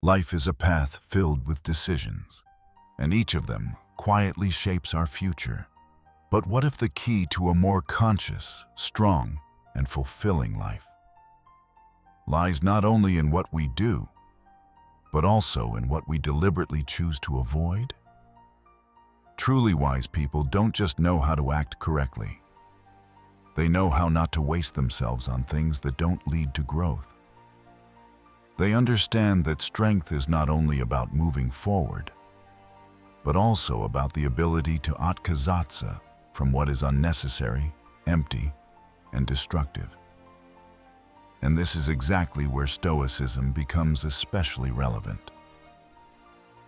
Life is a path filled with decisions, and each of them quietly shapes our future. But what if the key to a more conscious, strong, and fulfilling life lies not only in what we do, but also in what we deliberately choose to avoid? Truly wise people don't just know how to act correctly. They know how not to waste themselves on things that don't lead to growth. They understand that strength is not only about moving forward, but also about the ability to atkazatsa from what is unnecessary, empty, and destructive. And this is exactly where Stoicism becomes especially relevant.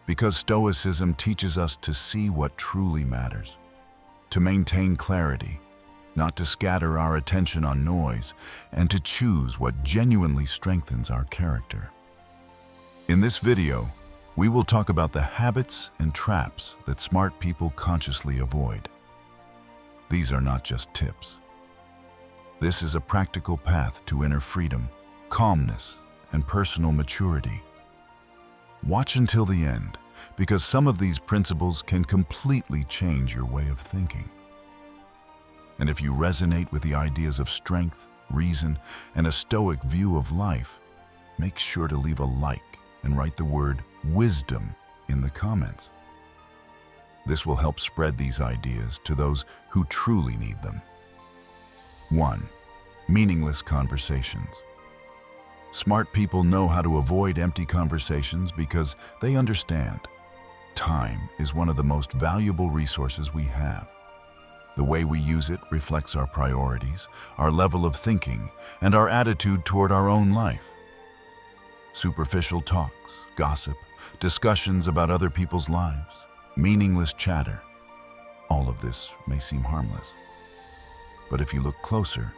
Because Stoicism teaches us to see what truly matters, to maintain clarity, not to scatter our attention on noise, and to choose what genuinely strengthens our character. In this video, we will talk about the habits and traps that smart people consciously avoid. These are not just tips. This is a practical path to inner freedom, calmness, and personal maturity. Watch until the end, because some of these principles can completely change your way of thinking. And if you resonate with the ideas of strength, reason, and a stoic view of life, make sure to leave a like and write the word wisdom in the comments. This will help spread these ideas to those who truly need them. 1. Meaningless conversations. Smart people know how to avoid empty conversations because they understand time is one of the most valuable resources we have. The way we use it reflects our priorities, our level of thinking, and our attitude toward our own life. Superficial talks, gossip, discussions about other people's lives, meaningless chatter, all of this may seem harmless. But if you look closer,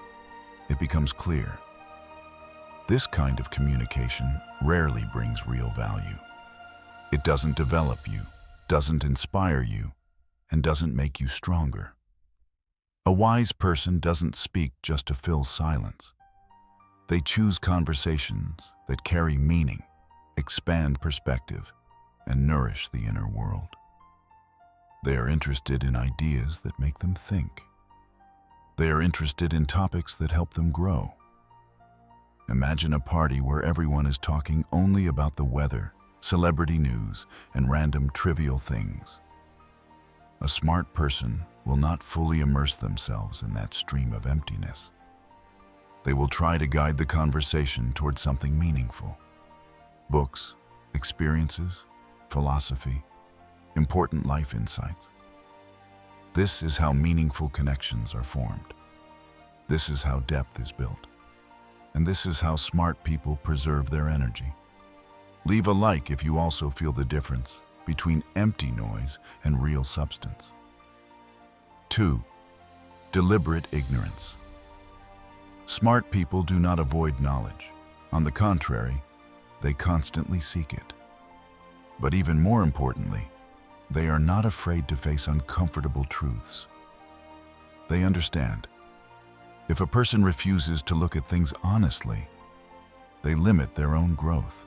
it becomes clear. This kind of communication rarely brings real value. It doesn't develop you, doesn't inspire you, and doesn't make you stronger. A wise person doesn't speak just to fill silence. They choose conversations that carry meaning, expand perspective, and nourish the inner world. They are interested in ideas that make them think. They are interested in topics that help them grow. Imagine a party where everyone is talking only about the weather, celebrity news, and random trivial things. A smart person will not fully immerse themselves in that stream of emptiness. They will try to guide the conversation towards something meaningful. Books, experiences, philosophy, important life insights. This is how meaningful connections are formed. This is how depth is built. And this is how smart people preserve their energy. Leave a like if you also feel the difference between empty noise and real substance. 2. Deliberate ignorance. Smart people do not avoid knowledge. On the contrary, they constantly seek it. But even more importantly, they are not afraid to face uncomfortable truths. They understand. If a person refuses to look at things honestly, they limit their own growth.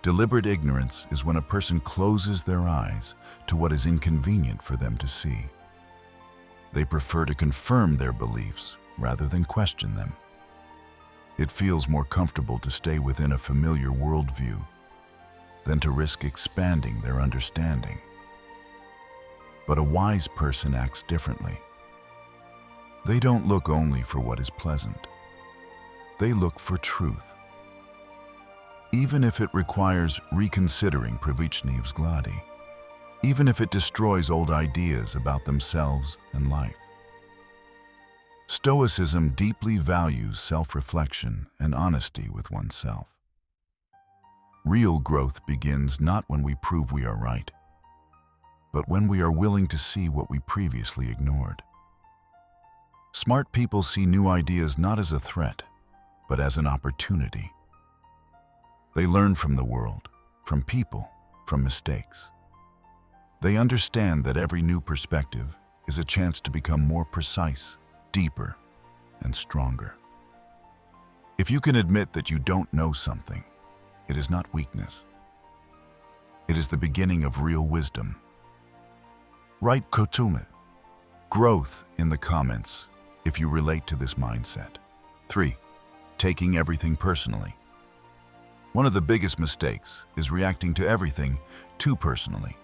Deliberate ignorance is when a person closes their eyes to what is inconvenient for them to see. They prefer to confirm their beliefs rather than question them. It feels more comfortable to stay within a familiar worldview than to risk expanding their understanding. But a wise person acts differently. They don't look only for what is pleasant. They look for truth. Even if it requires reconsidering pravichni vzgladi, even if it destroys old ideas about themselves and life. Stoicism deeply values self-reflection and honesty with oneself. Real growth begins not when we prove we are right, but when we are willing to see what we previously ignored. Smart people see new ideas not as a threat, but as an opportunity. They learn from the world, from people, from mistakes. They understand that every new perspective is a chance to become more precise, deeper, and stronger. If you can admit that you don't know something, It is not weakness. It is the beginning of real wisdom. Write kotume. Growth in the comments if you relate to this mindset. 3. Taking everything personally. One of the biggest mistakes is reacting to everything too personally.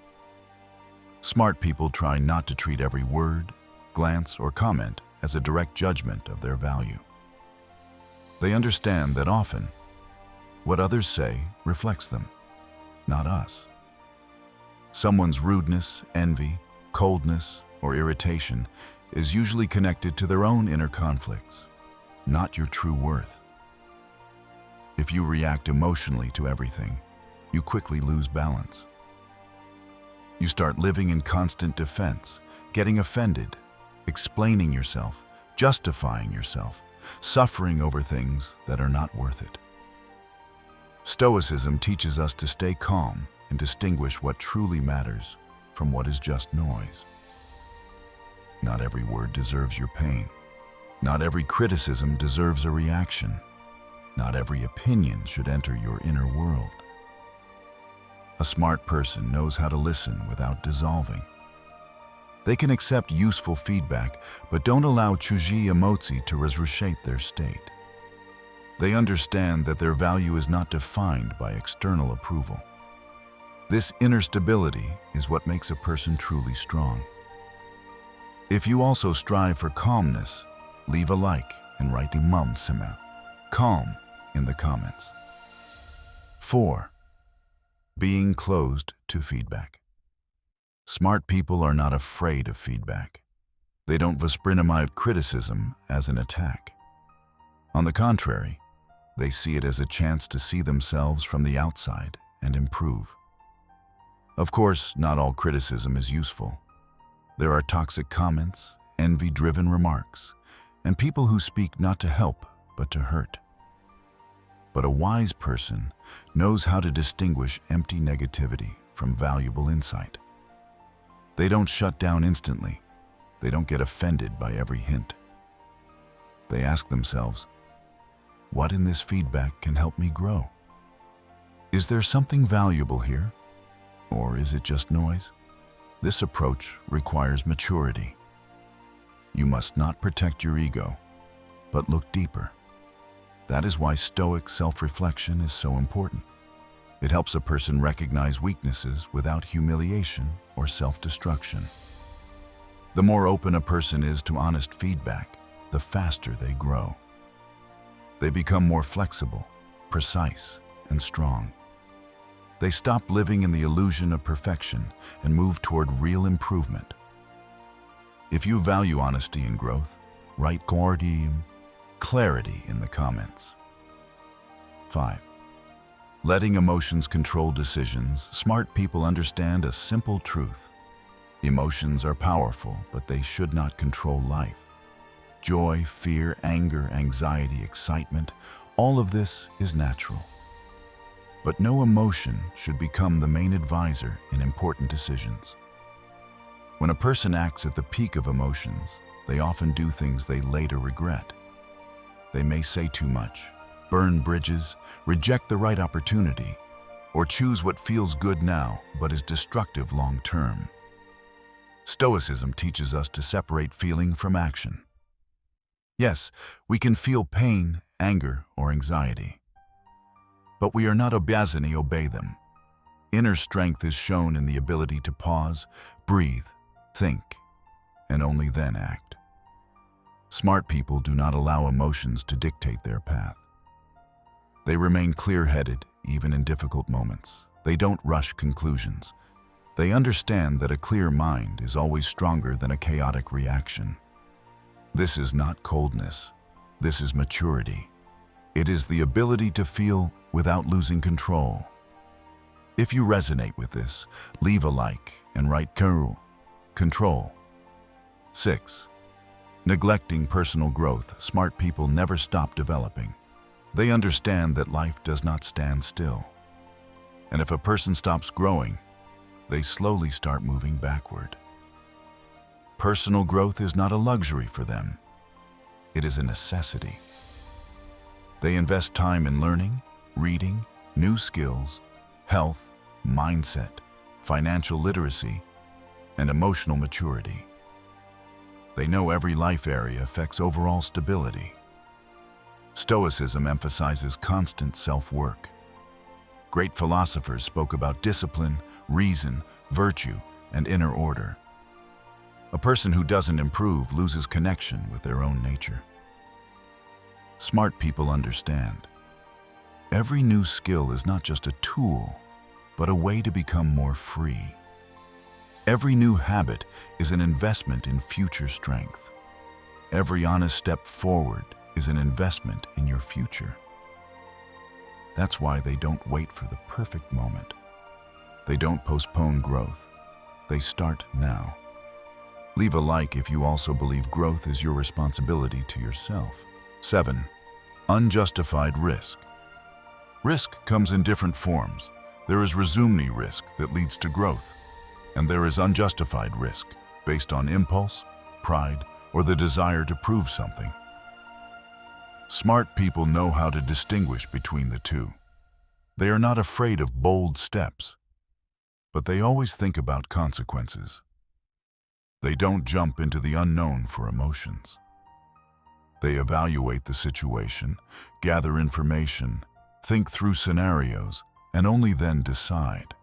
Smart people try not to treat every word, glance, or comment as a direct judgment of their value. They understand that often, what others say reflects them, not us. Someone's rudeness, envy, coldness, or irritation is usually connected to their own inner conflicts, not your true worth. If you react emotionally to everything, you quickly lose balance. You start living in constant defense, getting offended, explaining yourself, justifying yourself, suffering over things that are not worth it. Stoicism teaches us to stay calm and distinguish what truly matters from what is just noise. Not every word deserves your pain. Not every criticism deserves a reaction. Not every opinion should enter your inner world. A smart person knows how to listen without dissolving. They can accept useful feedback, but don't allow chuji emotsi to reshape their state. They understand that their value is not defined by external approval. This inner stability is what makes a person truly strong. If you also strive for calmness, leave a like and write imam sima, calm, in the comments. 4. Being closed to feedback. Smart people are not afraid of feedback. They don't vоспринимают criticism as an attack. On the contrary, they see it as a chance to see themselves from the outside and improve. Of course, not all criticism is useful. There are toxic comments, envy-driven remarks, and people who speak not to help, but to hurt. But a wise person knows how to distinguish empty negativity from valuable insight. They don't shut down instantly. They don't get offended by every hint. They ask themselves, what in this feedback can help me grow? Is there something valuable here? Or is it just noise? This approach requires maturity. You must not protect your ego, but look deeper. That is why Stoic self-reflection is so important. It helps a person recognize weaknesses without humiliation or self-destruction. The more open a person is to honest feedback, the faster they grow. They become more flexible, precise, and strong. They stop living in the illusion of perfection and move toward real improvement. If you value honesty and growth, write clarity in the comments. 5. Letting emotions control decisions. Smart people understand a simple truth. Emotions are powerful, but they should not control life. Joy, fear, anger, anxiety, excitement, all of this is natural. But no emotion should become the main advisor in important decisions. When a person acts at the peak of emotions, they often do things they later regret. They may say too much, burn bridges, reject the right opportunity, or choose what feels good now but is destructive long term. Stoicism teaches us to separate feeling from action. Yes, we can feel pain, anger, or anxiety, but we are not obязаны obey them. Inner strength is shown in the ability to pause, breathe, think, and only then act. Smart people do not allow emotions to dictate their path. They remain clear-headed even in difficult moments. They don't rush conclusions. They understand that a clear mind is always stronger than a chaotic reaction. This is not coldness. This is maturity. It is the ability to feel without losing control. If you resonate with this, leave a like and write control. 6. Neglecting personal growth. Smart people never stop developing. They understand that life does not stand still. And if a person stops growing, they slowly start moving backward. Personal growth is not a luxury for them. It is a necessity. They invest time in learning, reading, new skills, health, mindset, financial literacy, and emotional maturity. They know every life area affects overall stability. Stoicism emphasizes constant self-work. Great philosophers spoke about discipline, reason, virtue, and inner order. A person who doesn't improve loses connection with their own nature. Smart people understand. Every new skill is not just a tool, but a way to become more free. Every new habit is an investment in future strength. Every honest step forward is an investment in your future. That's why they don't wait for the perfect moment. They don't postpone growth. They start now. Leave a like if you also believe growth is your responsibility to yourself. 7. Unjustified risk. Risk comes in different forms. There is resume risk that leads to growth, and there is unjustified risk based on impulse, pride, or the desire to prove something. Smart people know how to distinguish between the two. They are not afraid of bold steps, but they always think about consequences. They don't jump into the unknown for emotions. They evaluate the situation, gather information, think through scenarios, and only then decide.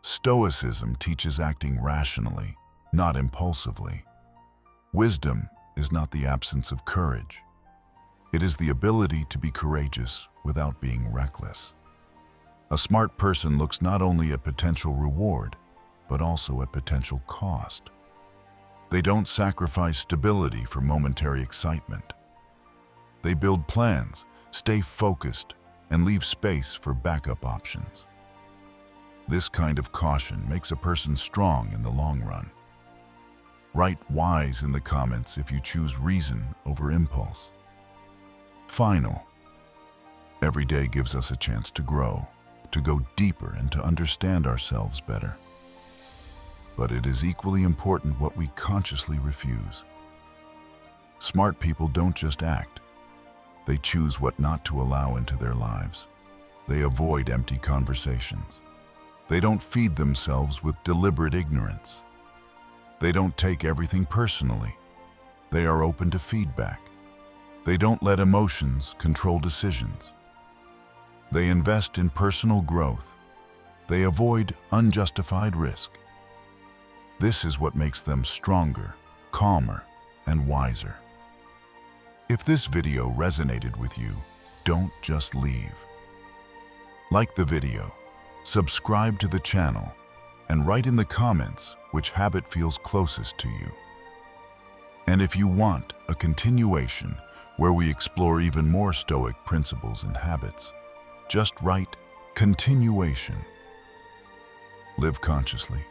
Stoicism teaches acting rationally, not impulsively. Wisdom is not the absence of courage. It is the ability to be courageous without being reckless. A smart person looks not only at potential reward, but also at potential cost. They don't sacrifice stability for momentary excitement. They build plans, stay focused, and leave space for backup options. This kind of caution makes a person strong in the long run. Write wise in the comments if you choose reason over impulse. Final. Every day gives us a chance to grow, to go deeper, and to understand ourselves better. But it is equally important what we consciously refuse. Smart people don't just act. They choose what not to allow into their lives. They avoid empty conversations. They don't feed themselves with deliberate ignorance. They don't take everything personally. They are open to feedback. They don't let emotions control decisions. They invest in personal growth. They avoid unjustified risk. This is what makes them stronger, calmer, and wiser. If this video resonated with you, don't just leave. Like the video, subscribe to the channel, and write in the comments which habit feels closest to you. And if you want a continuation where we explore even more Stoic principles and habits, just write continuation. Live consciously,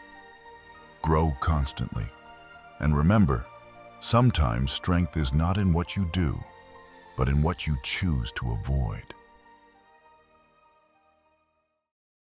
grow constantly, and remember, sometimes strength is not in what you do, but in what you choose to avoid.